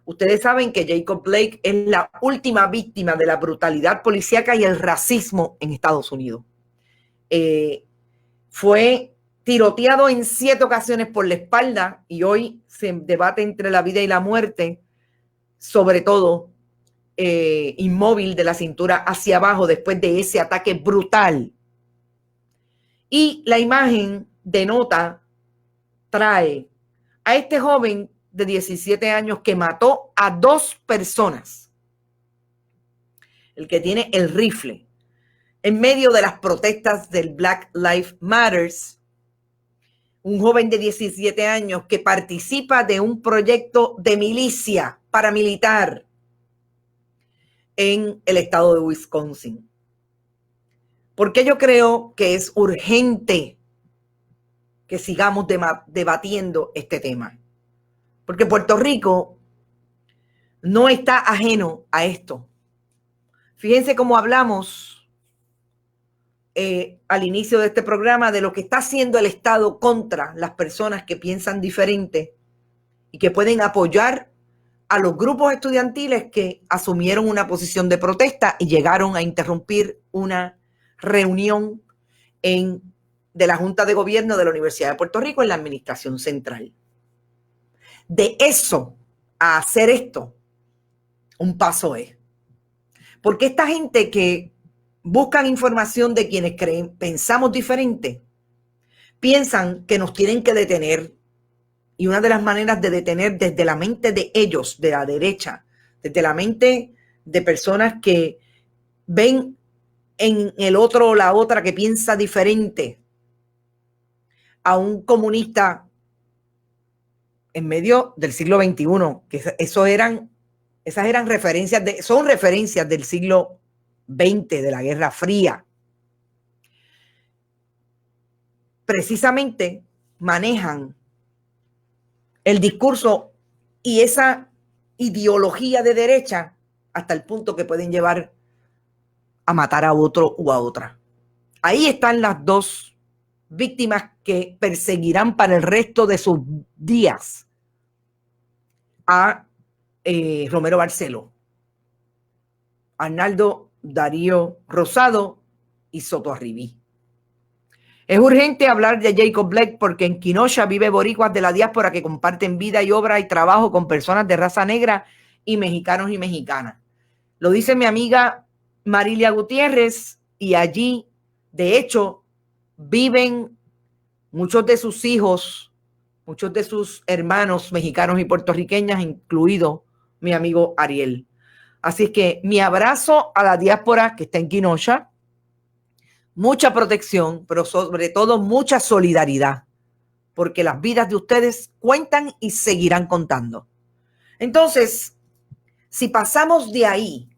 Speaker 1: Ustedes saben que Jacob Blake es la última víctima de la brutalidad policíaca y el racismo en Estados Unidos. Fue tiroteado en 7 ocasiones por la espalda y hoy se debate entre la vida y la muerte, sobre todo inmóvil de la cintura hacia abajo después de ese ataque brutal. Y la imagen denota trae a este joven de 17 años que mató a 2 personas, el que tiene el rifle, en medio de las protestas del Black Lives Matter, un joven de 17 años que participa de un proyecto de milicia paramilitar en el estado de Wisconsin. Porque yo creo que es urgente que sigamos debatiendo este tema. Porque Puerto Rico no está ajeno a esto. Fíjense cómo hablamos al inicio de este programa de lo que está haciendo el Estado contra las personas que piensan diferente y que pueden apoyar a los grupos estudiantiles que asumieron una posición de protesta y llegaron a interrumpir una reunión de la Junta de Gobierno de la Universidad de Puerto Rico en la Administración Central. De eso a hacer esto, un paso es. Porque esta gente que buscan información de quienes pensamos diferente, piensan que nos tienen que detener. Y una de las maneras de detener desde la mente de ellos, de la derecha, desde la mente de personas que ven en el otro o la otra que piensa diferente a un comunista en medio del siglo XXI, que esas eran referencias, son referencias del siglo XX, de la Guerra Fría. Precisamente manejan el discurso y esa ideología de derecha hasta el punto que pueden llevar a matar a otro o a otra. Ahí están las 2 víctimas que perseguirán para el resto de sus días a Romero Barceló, Arnaldo Darío Rosado y Soto Arribí. Es urgente hablar de Jacob Blake porque en Kenosha vive boricuas de la diáspora que comparten vida y obra y trabajo con personas de raza negra y mexicanos y mexicanas. Lo dice mi amiga Marilia Gutiérrez y allí, de hecho, viven muchos de sus hijos, muchos de sus hermanos mexicanos y puertorriqueñas, incluido mi amigo Ariel. Así es que mi abrazo a la diáspora que está en Kenosha, mucha protección, pero sobre todo mucha solidaridad, porque las vidas de ustedes cuentan y seguirán contando. Entonces, si pasamos de ahí,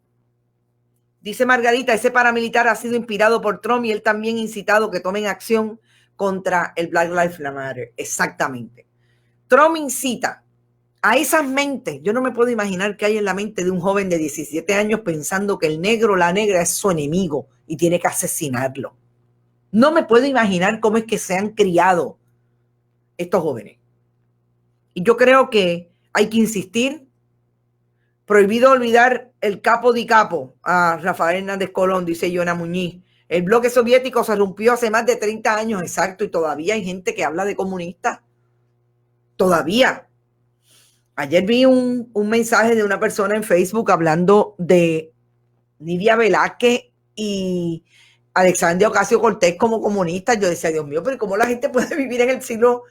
Speaker 1: dice Margarita, ese paramilitar ha sido inspirado por Trump y él también incitado que tomen acción contra el Black Lives Matter. Exactamente. Trump incita a esas mentes. Yo no me puedo imaginar qué hay en la mente de un joven de 17 años pensando que el negro o la negra es su enemigo y tiene que asesinarlo. No me puedo imaginar cómo es que se han criado estos jóvenes. Y yo creo que hay que insistir. Prohibido olvidar el capo di capo a Rafael Hernández Colón, dice Yona Muñiz. El bloque soviético se rompió hace más de 30 años, exacto, y todavía hay gente que habla de comunistas. Todavía. Ayer vi un mensaje de una persona en Facebook hablando de Nidia Velázquez y Alexandria Ocasio-Cortez como comunistas. Yo decía, Dios mío, pero ¿cómo la gente puede vivir en el siglo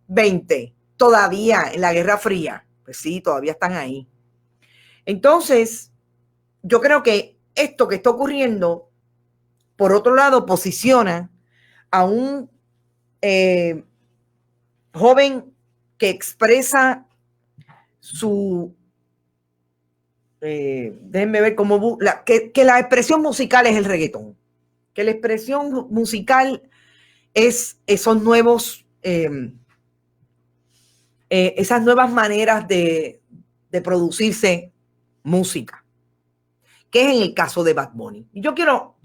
Speaker 1: XX? Todavía en la Guerra Fría. Pues sí, todavía están ahí. Entonces, yo creo que esto que está ocurriendo, por otro lado, posiciona a un joven que expresa su... déjenme ver cómo... que la expresión musical es el reggaetón. Que la expresión musical es esos nuevos... esas nuevas maneras de producirse música, que es en el caso de Bad Bunny. Y yo quiero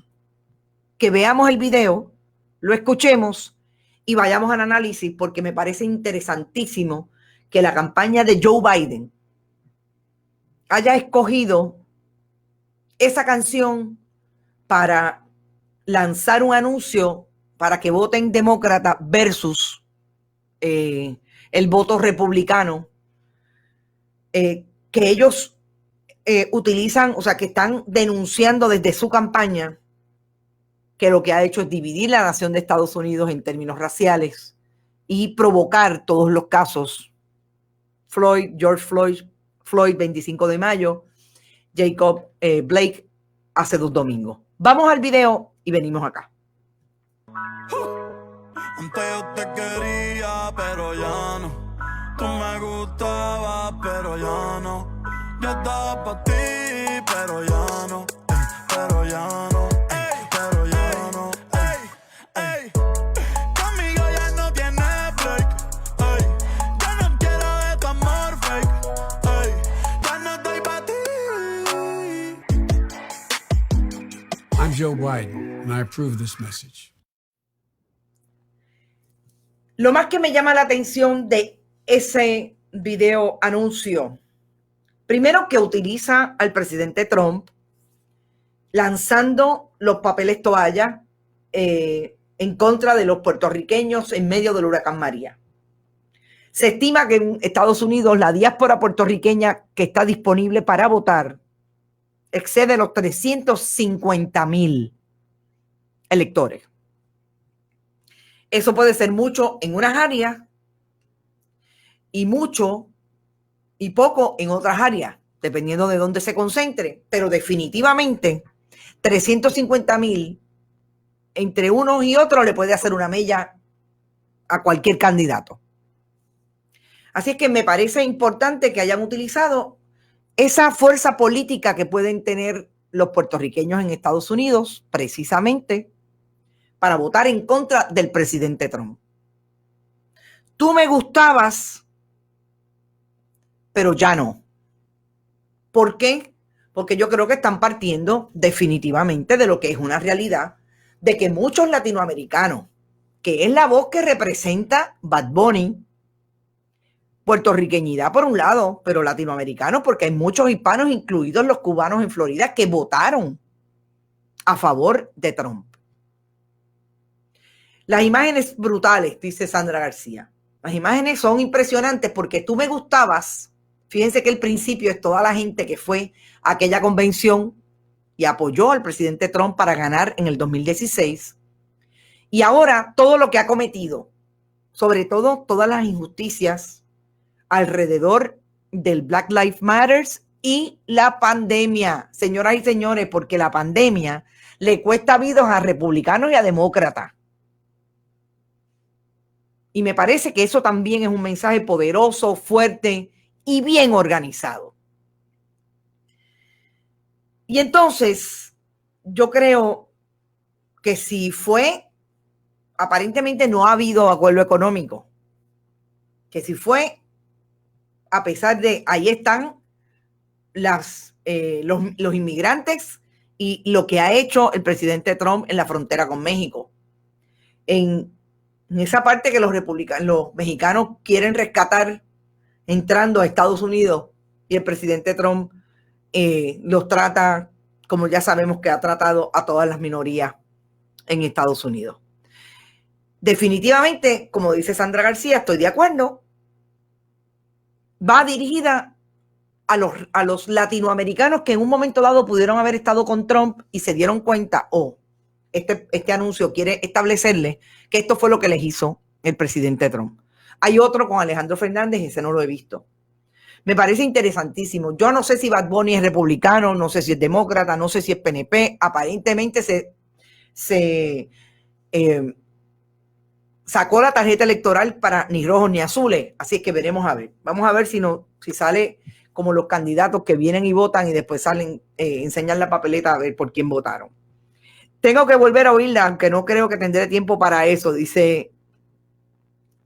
Speaker 1: que veamos el video, lo escuchemos y vayamos al análisis, porque me parece interesantísimo que la campaña de Joe Biden haya escogido esa canción para lanzar un anuncio para que voten demócrata versus el voto republicano, que ellos utilizan, o sea, que están denunciando desde su campaña que lo que ha hecho es dividir la nación de Estados Unidos en términos raciales y provocar todos los casos. George Floyd, 25 de mayo, Jacob Blake hace 2 domingos. Vamos al video y venimos acá.
Speaker 3: Antes yo te quería, pero ya no. Tú me gustabas, pero ya no. Yo estaba pa' ti, pero ya no. Pero ya no. Pero ya no. Conmigo ya no tienes break. Ya no quiero de tu amor fake. Ya no estoy pa' ti.
Speaker 4: I'm Joe Biden, and I approve this message.
Speaker 1: Lo más que me llama la atención de ese video anuncio, primero que utiliza al presidente Trump lanzando los papeles toalla en contra de los puertorriqueños en medio del huracán María. Se estima que en Estados Unidos la diáspora puertorriqueña que está disponible para votar excede los 350,000 electores. Eso puede ser mucho en unas áreas y mucho y poco en otras áreas, dependiendo de dónde se concentre. Pero definitivamente 350,000 entre unos y otros le puede hacer una mella a cualquier candidato. Así es que me parece importante que hayan utilizado esa fuerza política que pueden tener los puertorriqueños en Estados Unidos, precisamente para votar en contra del presidente Trump. Tú me gustabas, pero ya no. ¿Por qué? Porque yo creo que están partiendo definitivamente de lo que es una realidad, de que muchos latinoamericanos, que es la voz que representa Bad Bunny, puertorriqueñidad por un lado, pero latinoamericanos, porque hay muchos hispanos, incluidos los cubanos en Florida, que votaron a favor de Trump. Las imágenes brutales, dice Sandra García. Las imágenes son impresionantes porque tú me gustabas. Fíjense que el principio es toda la gente que fue a aquella convención y apoyó al presidente Trump para ganar en el 2016. Y ahora todo lo que ha cometido, sobre todo todas las injusticias alrededor del Black Lives Matter y la pandemia. Señoras y señores, porque la pandemia le cuesta vidas a republicanos y a demócratas. Y me parece que eso también es un mensaje poderoso, fuerte y bien organizado. Y entonces, yo creo que si aparentemente no ha habido acuerdo económico, que si fue, a pesar de, ahí están los inmigrantes y lo que ha hecho el presidente Trump en la frontera con México. En esa parte que los mexicanos quieren rescatar entrando a Estados Unidos y el presidente Trump los trata como ya sabemos que ha tratado a todas las minorías en Estados Unidos. Definitivamente, como dice Sandra García, estoy de acuerdo, va dirigida a los latinoamericanos que en un momento dado pudieron haber estado con Trump y se dieron cuenta, este anuncio quiere establecerle que esto fue lo que les hizo el presidente Trump. Hay otro con Alejandro Fernández, ese no lo he visto. Me parece interesantísimo. Yo no sé si Bad Bunny es republicano, no sé si es demócrata, no sé si es PNP. Aparentemente se sacó la tarjeta electoral para ni rojos ni azules. Así es que veremos a ver. Vamos a ver si sale como los candidatos que vienen y votan y después salen, enseñan la papeleta a ver por quién votaron. Tengo que volver a oírla, aunque no creo que tendré tiempo para eso, dice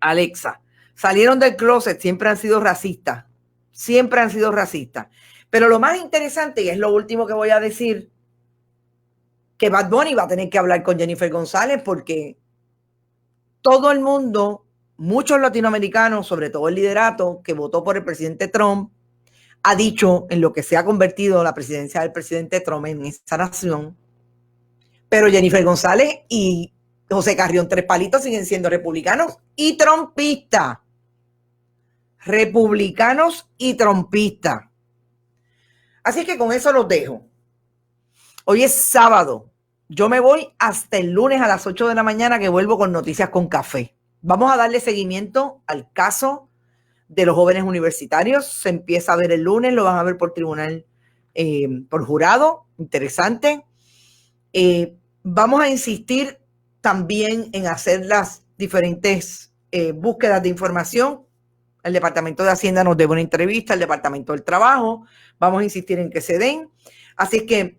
Speaker 1: Alexa. Salieron del closet, siempre han sido racistas. Siempre han sido racistas. Pero lo más interesante, y es lo último que voy a decir, que Bad Bunny va a tener que hablar con Jennifer González porque todo el mundo, muchos latinoamericanos, sobre todo el liderato que votó por el presidente Trump, ha dicho en lo que se ha convertido la presidencia del presidente Trump en esa nación. Pero Jennifer González y José Carrión Tres Palitos siguen siendo republicanos y trumpistas. Republicanos y trumpistas. Así que con eso los dejo. Hoy es sábado. Yo me voy hasta el lunes a las 8 de la mañana que vuelvo con Noticias con Café. Vamos a darle seguimiento al caso de los jóvenes universitarios. Se empieza a ver el lunes, lo van a ver por tribunal, por jurado. Interesante. Vamos a insistir también en hacer las diferentes búsquedas de información. El Departamento de Hacienda nos debe una entrevista, el Departamento del Trabajo. Vamos a insistir en que se den. Así es que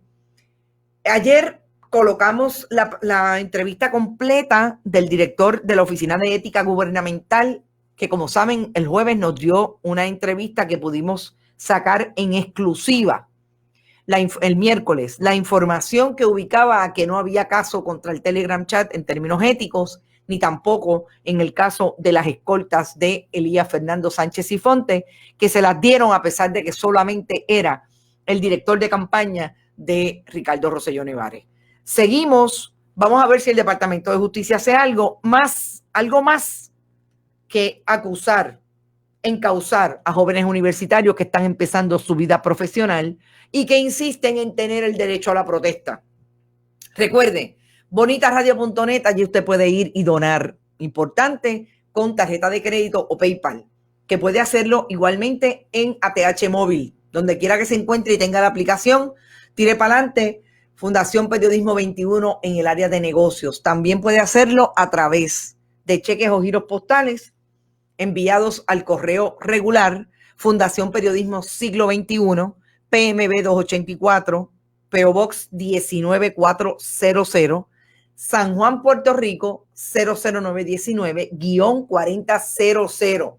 Speaker 1: ayer colocamos la entrevista completa del director de la Oficina de Ética Gubernamental, que como saben, el jueves nos dio una entrevista que pudimos sacar en exclusiva el miércoles. La información que ubicaba a que no había caso contra el Telegram chat en términos éticos, ni tampoco en el caso de las escoltas de Elías Fernando Sánchez Sifonte, que se las dieron a pesar de que solamente era el director de campaña de Ricardo Rosselló Nevares. Seguimos, vamos a ver si el Departamento de Justicia hace algo más que encausar a jóvenes universitarios que están empezando su vida profesional y que insisten en tener el derecho a la protesta. Recuerde, bonitasradio.net, allí usted puede ir y donar, importante, con tarjeta de crédito o PayPal, que puede hacerlo igualmente en ATH Móvil, donde quiera que se encuentre y tenga la aplicación, tire para adelante, Fundación Periodismo 21 en el área de negocios. También puede hacerlo a través de cheques o giros postales enviados al correo regular, Fundación Periodismo Siglo XXI, PMB 284, PO Box 19400, San Juan, Puerto Rico 00919-4000.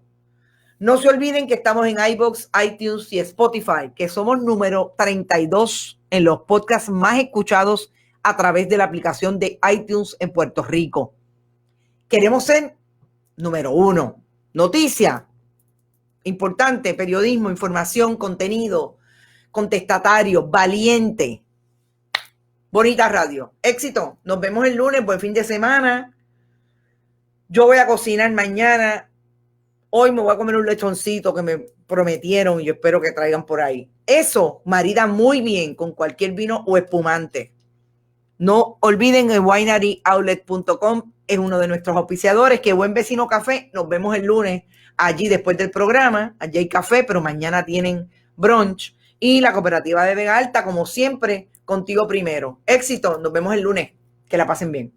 Speaker 1: No se olviden que estamos en iVoox, iTunes y Spotify, que somos número 32 en los podcasts más escuchados a través de la aplicación de iTunes en Puerto Rico. Queremos ser número 1. Noticia importante, periodismo, información, contenido, contestatario, valiente. Bonita Radio. Éxito. Nos vemos el lunes. Buen fin de semana. Yo voy a cocinar mañana. Hoy me voy a comer un lechoncito que me prometieron y yo espero que traigan por ahí. Eso marida muy bien con cualquier vino o espumante. No olviden el wineryoutlet.com, es uno de nuestros auspiciadores. Que Buen Vecino Café. Nos vemos el lunes allí después del programa. Allí hay café, pero mañana tienen brunch. Y la Cooperativa de Vega Alta, como siempre, contigo primero. Éxito. Nos vemos el lunes. Que la pasen bien.